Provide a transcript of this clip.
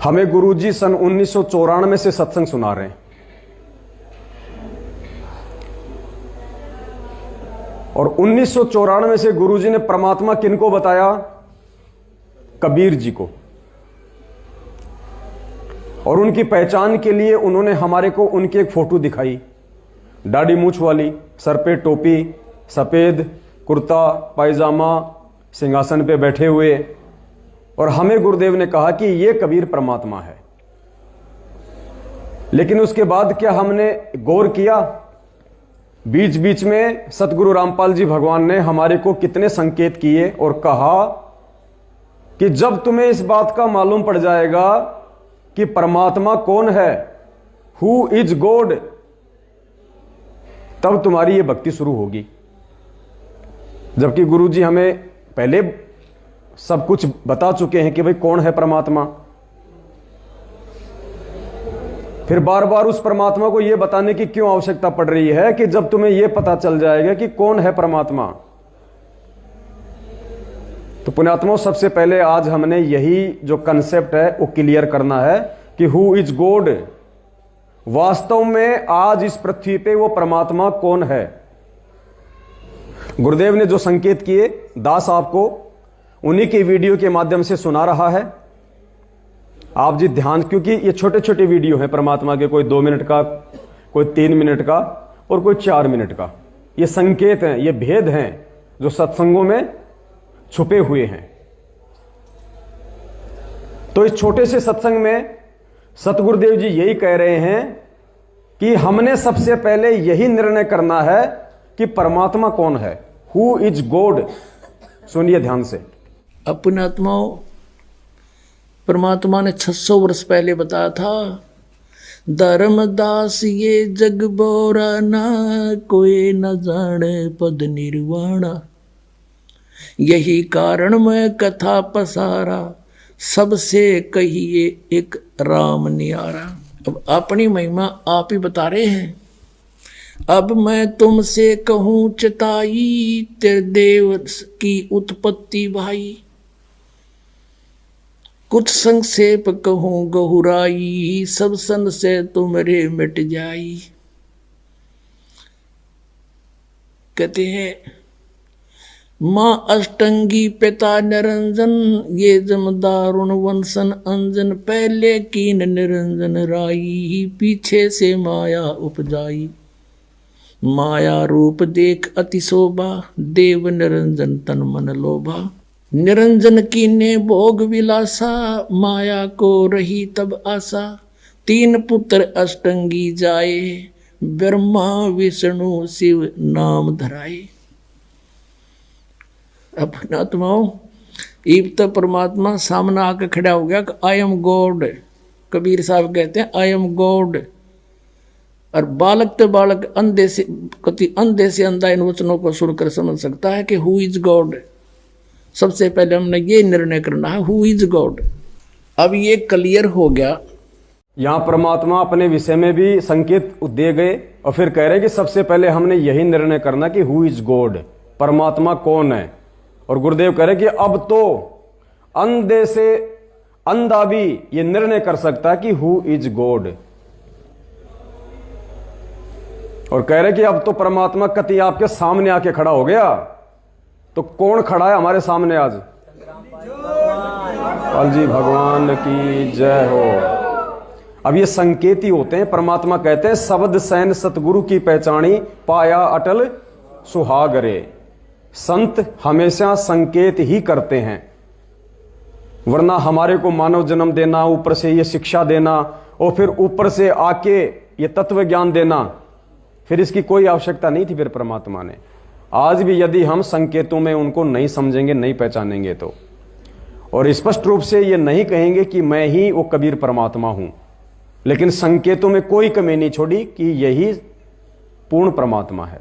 हमें गुरुजी सन 1994 से सत्संग सुना रहे हैं और 1994 से गुरुजी ने परमात्मा किनको बताया? कबीर जी को। और उनकी पहचान के लिए उन्होंने हमारे को उनकी एक फोटो दिखाई, दाढ़ी मूछ वाली, सर पे टोपी, सफेद कुर्ता पायजामा, सिंहासन पे बैठे हुए। और हमें गुरुदेव ने कहा कि ये कबीर परमात्मा है। लेकिन उसके बाद क्या हमने गौर किया? बीच बीच में सतगुरु रामपाल जी भगवान ने हमारे को कितने संकेत किए और कहा कि जब तुम्हें इस बात का मालूम पड़ जाएगा कि परमात्मा कौन है, हु इज गॉड, तब तुम्हारी ये भक्ति शुरू होगी। जबकि गुरुजी हमें पहले सब कुछ बता चुके हैं कि भाई कौन है परमात्मा। फिर बार बार उस परमात्मा को यह बताने की क्यों आवश्यकता पड़ रही है कि जब तुम्हें यह पता चल जाएगा कि कौन है परमात्मा। तो पुण्यात्माओं, सबसे पहले आज हमने यही जो कंसेप्ट है वो क्लियर करना है कि हु इज गॉड, वास्तव में आज इस पृथ्वी पे वो परमात्मा कौन है। गुरुदेव ने जो संकेत किए दास आपको उन्हीं की वीडियो के माध्यम से सुना रहा है। आप जी ध्यान, क्योंकि ये छोटे छोटे वीडियो हैं परमात्मा के, कोई 2 मिनट का, कोई 3 मिनट का और कोई 4 मिनट का। ये संकेत हैं, ये भेद हैं जो सत्संगों में छुपे हुए हैं। तो इस छोटे से सत्संग में सतगुरुदेव जी यही कह रहे हैं कि हमने सबसे पहले यही निर्णय करना है कि परमात्मा कौन है, हु इज गॉड। सुनिए ध्यान से। अपने आत्माओं, परमात्मा ने 600 वर्ष पहले बताया था, धर्मदास ये जग बोरा ना, कोई न जाने पद निर्वाणा, यही कारण मैं कथा पसारा, सबसे कहिए एक राम नियारा। अब अपनी महिमा आप ही बता रहे हैं। अब मैं तुमसे कहूं चिताई, तेरे देव की उत्पत्ति भाई, कुछ संक्षेप कहूं गहुराई, सब सन से तुमरे मिट जाई। कहते हैं मां अष्टंगी पिता निरंजन, ये जमदारुण वंशन अंजन, पहले कीन निरंजन राई, पीछे से माया उपजाई। माया रूप देख अति शोभा, देव निरंजन तन मन लोभा। निरंजन कीने भोग विलासा, माया को रही तब आशा। 3 पुत्र अष्टंगी जाए, ब्रह्मा विष्णु शिव नाम धराए। अपना आत्माओं, इब तो परमात्मा सामने आके खड़ा हो गया कि आई एम गॉड। कबीर साहब कहते हैं आई एम गॉड। और बालक तो बालक अंधे से अंधा इन वचनों को सुनकर समझ सकता है कि हु इज गॉड। सबसे पहले हमने ये निर्णय करना है हु इज गॉड। अब ये क्लियर हो गया। यहां परमात्मा अपने विषय में भी संकेत दे गए और फिर कह रहे कि सबसे पहले हमने यही निर्णय करना कि हु इज गॉड, परमात्मा कौन है। और गुरुदेव कह रहे कि अब तो अंधे से अंधा भी ये निर्णय कर सकता है कि हु इज गॉड। और कह रहे कि अब तो परमात्मा कति आपके सामने आके खड़ा हो गया। तो कौन खड़ा है हमारे सामने आज? पाल जी भगवान की जय हो। अब ये संकेत ही होते हैं। परमात्मा कहते हैं शब्द सैन सतगुरु की पहचानी, पाया अटल सुहागरे। संत हमेशा संकेत ही करते हैं, वरना हमारे को मानव जन्म देना, ऊपर से ये शिक्षा देना और फिर ऊपर से आके ये तत्व ज्ञान देना, फिर इसकी कोई आवश्यकता नहीं थी फिर परमात्मा ने। आज भी यदि हम संकेतों में उनको नहीं समझेंगे, नहीं पहचानेंगे तो, और स्पष्ट रूप से ये नहीं कहेंगे कि मैं ही वो कबीर परमात्मा हूं, लेकिन संकेतों में कोई कमी नहीं छोड़ी कि यही पूर्ण परमात्मा है।